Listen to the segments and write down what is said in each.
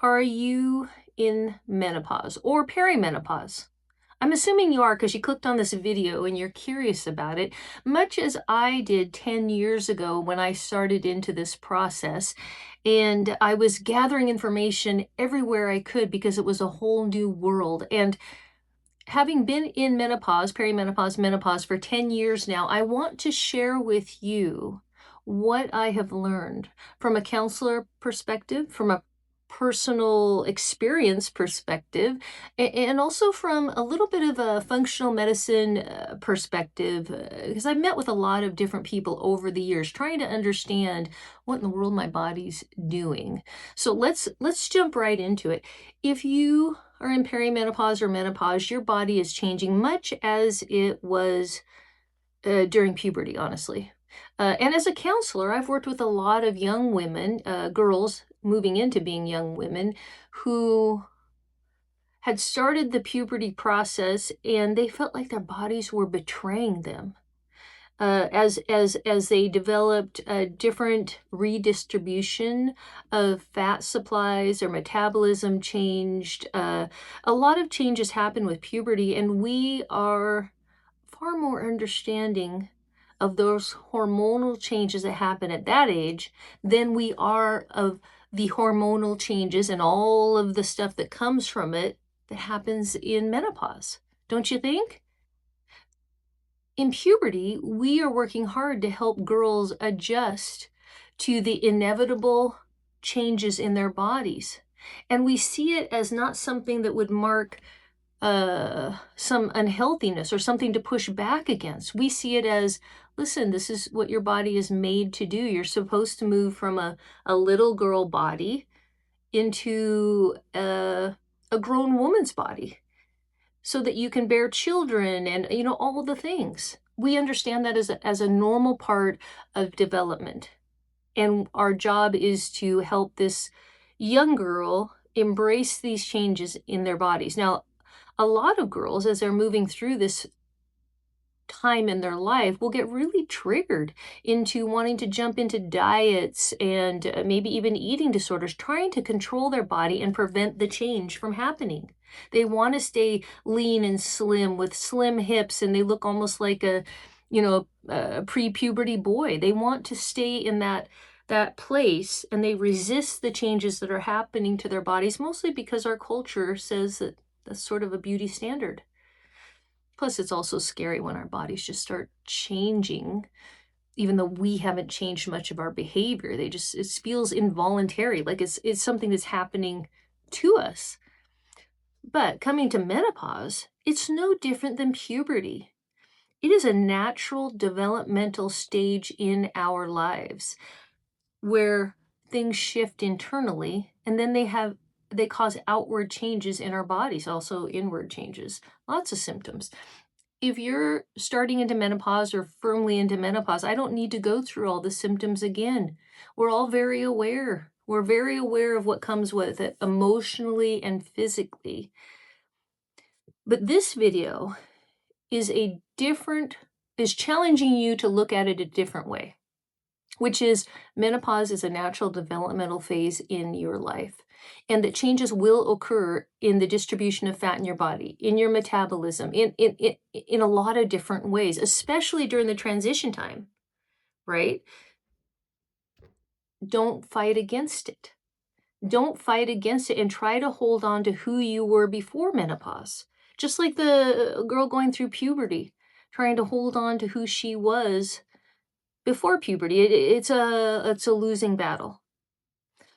Are you in menopause or perimenopause? I'm assuming you are because you clicked on this video and you're curious about it, much as I did 10 years ago when I started into this process. And I was gathering information everywhere I could because it was a whole new world. And having been in menopause, perimenopause, menopause for 10 years now, I want to share with you what I have learned from a counselor perspective, from a personal experience perspective, and also from a little bit of a functional medicine perspective, because I've met with a lot of different people over the years trying to understand what in the world my body's doing. So let's jump right into it. If you are in perimenopause or menopause, your body is changing much as it was during puberty, honestly. And as a counselor, I've worked with a lot of young women, girls moving into being young women, who had started the puberty process and they felt like their bodies were betraying them as they developed a different redistribution of fat supplies, their metabolism changed. A lot of changes happen with puberty, and we are far more understanding of those hormonal changes that happen at that age than we are of the hormonal changes and all of the stuff that comes from it that happens in menopause. Don't you think? In puberty, we are working hard to help girls adjust to the inevitable changes in their bodies. And we see it as not something that would mark some unhealthiness or something to push back against. We see it as, listen, this is what your body is made to do. You're supposed to move from a little girl body into a grown woman's body so that you can bear children and, all the things. We understand that as a normal part of development. And our job is to help this young girl embrace these changes in their bodies. Now, a lot of girls, as they're moving through this time in their life, will get really triggered into wanting to jump into diets and maybe even eating disorders, trying to control their body and prevent the change from happening. They want to stay lean and slim with slim hips, and they look almost like a pre-puberty boy. They want to stay in that place, and they resist the changes that are happening to their bodies, mostly because our culture says that that's sort of a beauty standard. Plus, it's also scary when our bodies just start changing, even though we haven't changed much of our behavior. It feels involuntary, like it's something that's happening to us. But coming to menopause, it's no different than puberty. It is a natural developmental stage in our lives where things shift internally, and then they cause outward changes in our bodies, also inward changes, lots of symptoms. If you're starting into menopause or firmly into menopause, I don't need to go through all the symptoms again. We're all very aware. We're very aware of what comes with it emotionally and physically. But this video is is challenging you to look at it a different way, which is menopause is a natural developmental phase in your life, and that changes will occur in the distribution of fat in your body, in your metabolism, in a lot of different ways, especially during the transition time, right? Don't fight against it. Don't fight against it and try to hold on to who you were before menopause. Just like the girl going through puberty, trying to hold on to who she was before puberty. It's a losing battle.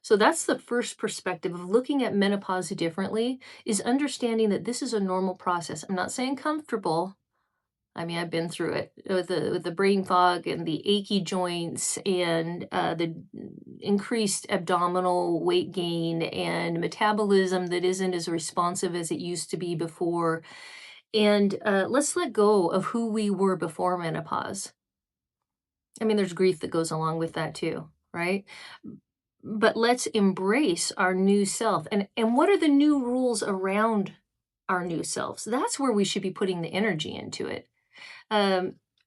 So that's the first perspective of looking at menopause differently, is understanding that this is a normal process. I'm not saying comfortable. I mean, I've been through it with the brain fog and the achy joints and the increased abdominal weight gain and metabolism that isn't as responsive as it used to be before. And let's let go of who we were before menopause. I mean, there's grief that goes along with that too, right? But let's embrace our new self. And what are the new rules around our new selves? That's where we should be putting the energy into it.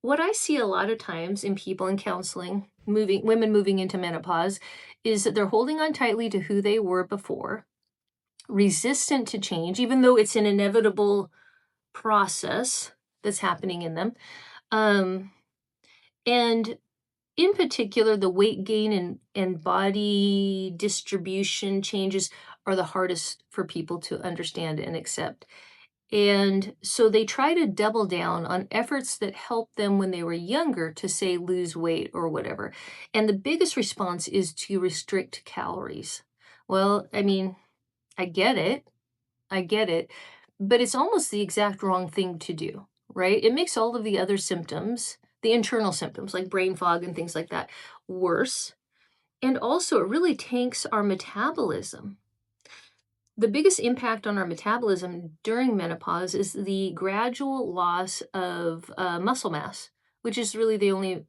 What I see a lot of times in people in counseling, women moving into menopause, is that they're holding on tightly to who they were before. resistant to change, even though it's an inevitable process that's happening in them. Um, and in particular, the weight gain and body distribution changes are the hardest for people to understand and accept. And so they try to double down on efforts that helped them when they were younger to, say, lose weight or whatever. And the biggest response is to restrict calories. Well, I mean, I get it. I get it. But it's almost the exact wrong thing to do, right? It makes all of the other symptoms, the internal symptoms like brain fog and things like that, worse. And also, it really tanks our metabolism. The biggest impact on our metabolism during menopause is the gradual loss of muscle mass, which is really the only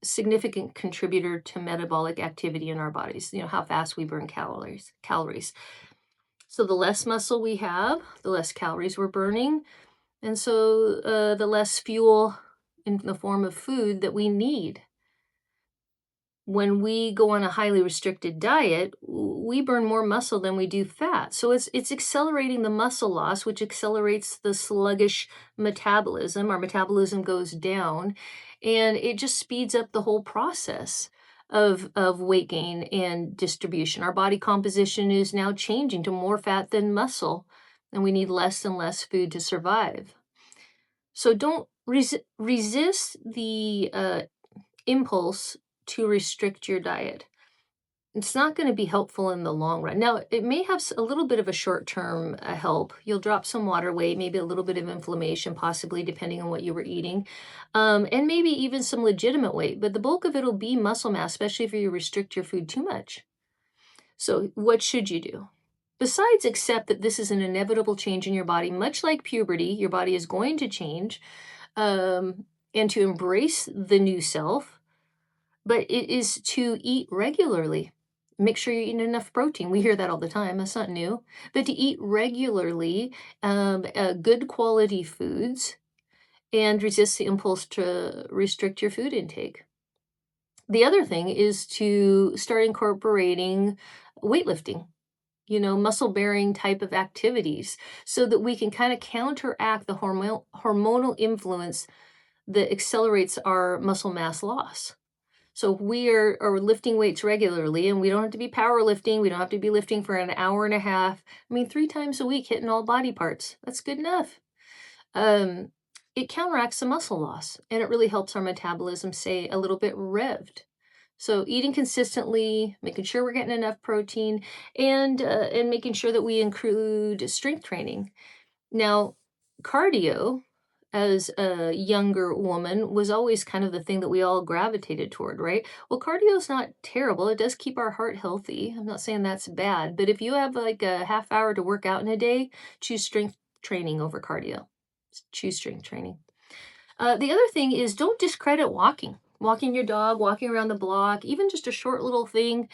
significant contributor to metabolic activity in our bodies. You know, how fast we burn calories. So the less muscle we have, the less calories we're burning, and so the less fuel in the form of food that we need. When we go on a highly restricted diet, we burn more muscle than we do fat. So it's accelerating the muscle loss, which accelerates the sluggish metabolism. Our metabolism goes down, and it just speeds up the whole process of weight gain and distribution. Our body composition is now changing to more fat than muscle, and we need less and less food to survive. So don't resist the impulse to restrict your diet. It's not going to be helpful in the long run. Now, it may have a little bit of a short term help. You'll drop some water weight, maybe a little bit of inflammation, possibly depending on what you were eating, and maybe even some legitimate weight. But the bulk of it will be muscle mass, especially if you restrict your food too much. So, what should you do? Besides accept that this is an inevitable change in your body, much like puberty, your body is going to change, and to embrace the new self, but it is to eat regularly. Make sure you're eating enough protein. We hear that all the time. That's not new. But to eat regularly, good quality foods, and resist the impulse to restrict your food intake. The other thing is to start incorporating weightlifting, muscle bearing type of activities, so that we can kind of counteract the hormonal influence that accelerates our muscle mass loss. So if we are lifting weights regularly, and we don't have to be powerlifting, we don't have to be lifting for an hour and a half. I mean, 3 times a week, hitting all body parts. That's good enough. Um, it counteracts the muscle loss, and it really helps our metabolism stay a little bit revved. So eating consistently, making sure we're getting enough protein, and making sure that we include strength training. Now, cardio as a younger woman was always kind of the thing that we all gravitated toward, right? Well, cardio is not terrible. It does keep our heart healthy. I'm not saying that's bad, but if you have like a half hour to work out in a day, choose strength training over cardio. Choose strength training. The other thing is, don't discredit walking. Walking your dog, walking around the block, even just a short little thing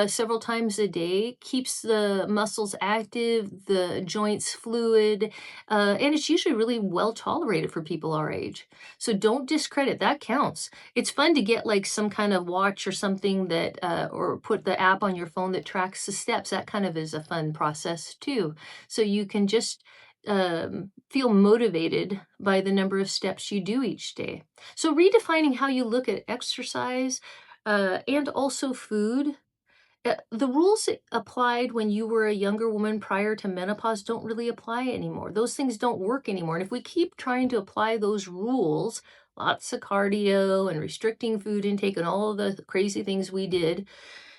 several times a day keeps the muscles active, the joints fluid, and it's usually really well tolerated for people our age. So don't discredit, that counts. It's fun to get like some kind of watch or something that, or put the app on your phone that tracks the steps. That kind of is a fun process too. So you can just feel motivated by the number of steps you do each day. So, redefining how you look at exercise and also food. The rules that applied when you were a younger woman prior to menopause don't really apply anymore. Those things don't work anymore. And if we keep trying to apply those rules, lots of cardio and restricting food intake and all of the crazy things we did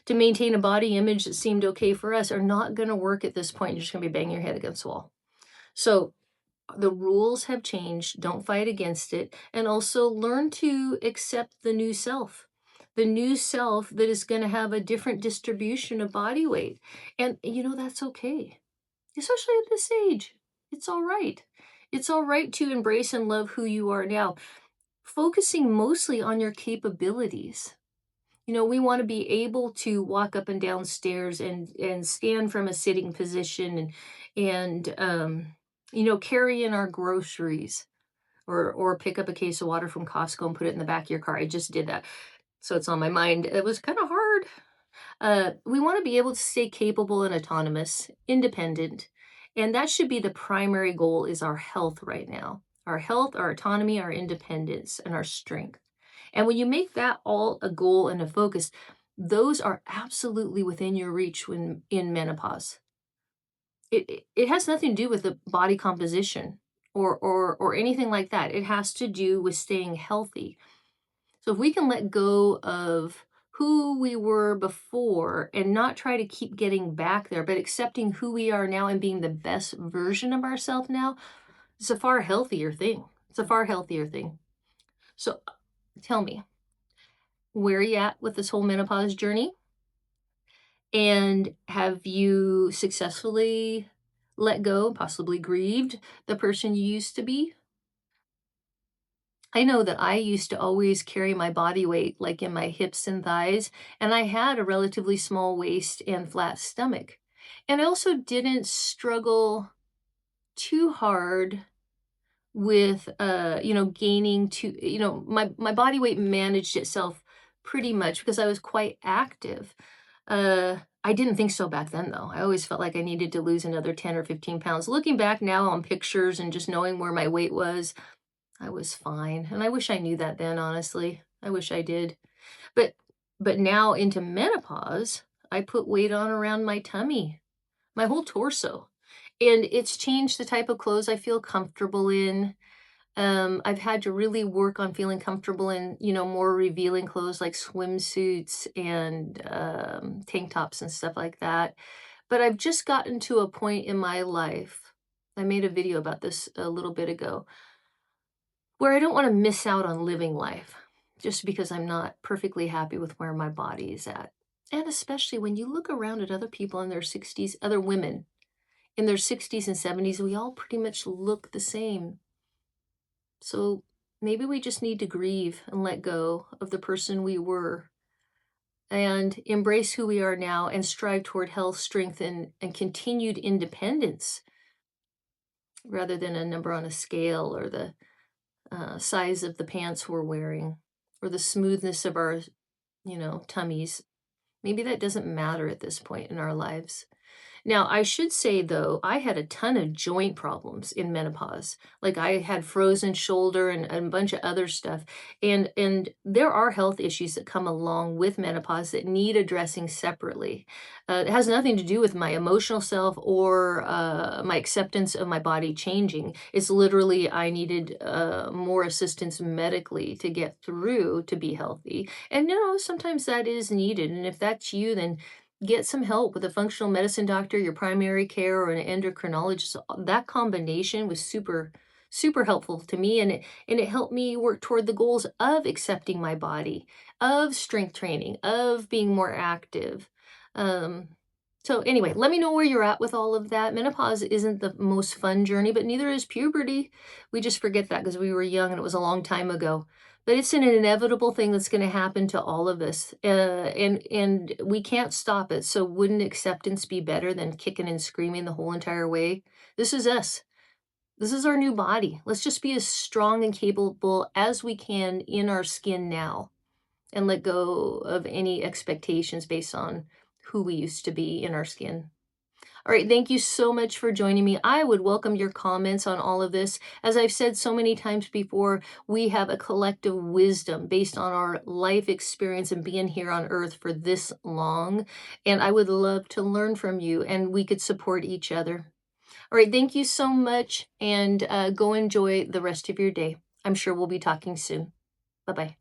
to maintain a body image that seemed okay for us, are not going to work at this point. You're just going to be banging your head against the wall. So, the rules have changed. Don't fight against it. And also learn to accept the new self. The new self that is going to have a different distribution of body weight. And, that's okay, especially at this age. It's all right. It's all right to embrace and love who you are now, focusing mostly on your capabilities. We want to be able to walk up and down stairs and stand from a sitting position and carry in our groceries or pick up a case of water from Costco and put it in the back of your car. I just did that. So it's on my mind. It was kind of hard. We want to be able to stay capable and autonomous, independent, and that should be the primary goal is our health right now. Our health, our autonomy, our independence, and our strength. And when you make that all a goal and a focus, those are absolutely within your reach when in menopause. It has nothing to do with the body composition or anything like that. It has to do with staying healthy. So if we can let go of who we were before and not try to keep getting back there, but accepting who we are now and being the best version of ourselves now, it's a far healthier thing. It's a far healthier thing. So tell me, where are you at with this whole menopause journey? And have you successfully let go, possibly grieved the person you used to be? I know that I used to always carry my body weight like in my hips and thighs, and I had a relatively small waist and flat stomach. And I also didn't struggle too hard with gaining to my body weight managed itself pretty much because I was quite active. I didn't think so back then though. I always felt like I needed to lose another 10 or 15 pounds. Looking back now on pictures and just knowing where my weight was, I was fine, and I wish I knew that then, honestly. I wish I did. But but now into menopause, I put weight on around my tummy, my whole torso. And it's changed the type of clothes I feel comfortable in. I've had to really work on feeling comfortable in, more revealing clothes like swimsuits and tank tops and stuff like that. But I've just gotten to a point in my life. I made a video about this a little bit ago where I don't want to miss out on living life just because I'm not perfectly happy with where my body is at. And especially when you look around at other people in their 60s, other women in their 60s and 70s, we all pretty much look the same. So maybe we just need to grieve and let go of the person we were and embrace who we are now and strive toward health, strength, and continued independence rather than a number on a scale or the size of the pants we're wearing or the smoothness of our, tummies. Maybe that doesn't matter at this point in our lives. Now, I should say though, I had a ton of joint problems in menopause. Like I had frozen shoulder and a bunch of other stuff. And there are health issues that come along with menopause that need addressing separately. It has nothing to do with my emotional self or my acceptance of my body changing. It's literally I needed more assistance medically to get through to be healthy. And sometimes that is needed. And if that's you, then get some help with a functional medicine doctor, your primary care, or an endocrinologist. That combination was super, super helpful to me, and it helped me work toward the goals of accepting my body, of strength training, of being more active. Um, so anyway, let me know where you're at with all of that. Menopause isn't the most fun journey, but neither is puberty. We just forget that because we were young and it was a long time ago. But it's an inevitable thing that's gonna happen to all of us, and we can't stop it, so wouldn't acceptance be better than kicking and screaming the whole entire way? This is us. This is our new body. Let's just be as strong and capable as we can in our skin now, and let go of any expectations based on who we used to be in our skin. All right, thank you so much for joining me. I would welcome your comments on all of this. As I've said so many times before, we have a collective wisdom based on our life experience and being here on earth for this long. And I would love to learn from you and we could support each other. All right, thank you so much and go enjoy the rest of your day. I'm sure we'll be talking soon. Bye bye.